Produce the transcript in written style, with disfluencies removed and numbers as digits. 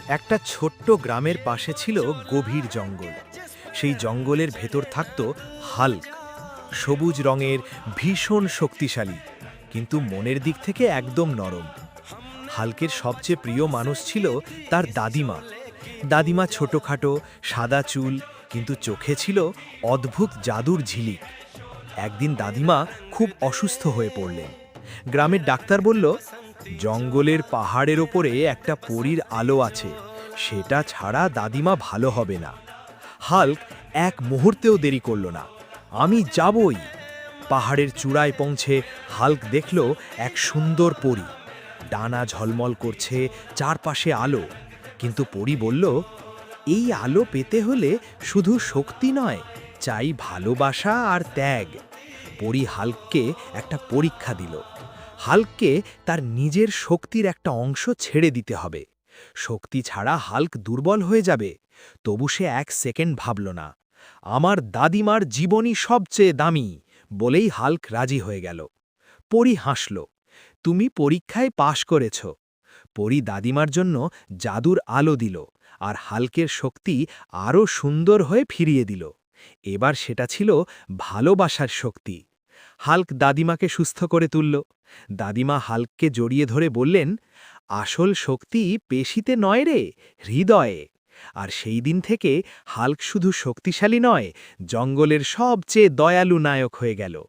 একটা ছোট্ট গ্রামের পাশে ছিল গভীর জঙ্গল। সেই জঙ্গলের ভেতর থাকত হাল্ক, সবুজ রঙের, ভীষণ শক্তিশালী, কিন্তু মনের দিক থেকে একদম নরম। হাল্কের সবচেয়ে প্রিয় মানুষ ছিল তার দাদিমা। দাদিমা ছোটখাটো, সাদা চুল, কিন্তু চোখে ছিল অদ্ভুত জাদুর ঝিলিক। একদিন দাদিমা খুব অসুস্থ হয়ে পড়লেন। গ্রামের ডাক্তার বলল, জঙ্গলের পাহাড়ের ওপরে একটা পরীর আলো আছে, সেটা ছাড়া দাদিমা ভালো হবে না। হাল্ক এক মুহূর্তেও দেরি করল না। আমি যাবই। পাহাড়ের চূড়ায় পৌঁছে হাল্ক দেখল এক সুন্দর পরী। ডানা ঝলমল করছে, চারপাশে আলো। কিন্তু পরী বলল, এই আলো পেতে হলে শুধু শক্তি নয়, চাই ভালোবাসা আর ত্যাগ। পরী হাল্ককে একটা পরীক্ষা দিল। হাল্ককে তার নিজের শক্তির একটা অংশ ছেড়ে দিতে হবে। শক্তি ছাড়া হাল্ক দুর্বল হয়ে যাবে। তবু সে এক সেকেন্ড ভাবল না। আমার দাদিমার জীবনই সবচেয়ে দামি, বলেই হাল্ক রাজি হয়ে গেল। পরী হাসল, তুমি পরীক্ষায় পাশ করেছ। পরী দাদিমার জন্য জাদুর আলো দিল, আর হাল্কের শক্তি আরও সুন্দর হয়ে ফিরিয়ে দিল। এবার সেটা ছিল ভালোবাসার শক্তি। হাল্ক দাদিমাকে সুস্থ করে তুলল। দাদিমা হাল্ককে জড়িয়ে ধরে বললেন, আসল শক্তি পেশিতে নয় রে, হৃদয়ে। আর সেই দিন থেকে হাল্ক শুধু শক্তিশালী নয়, জঙ্গলের সবচেয়ে দয়ালু নায়ক হয়ে গেল।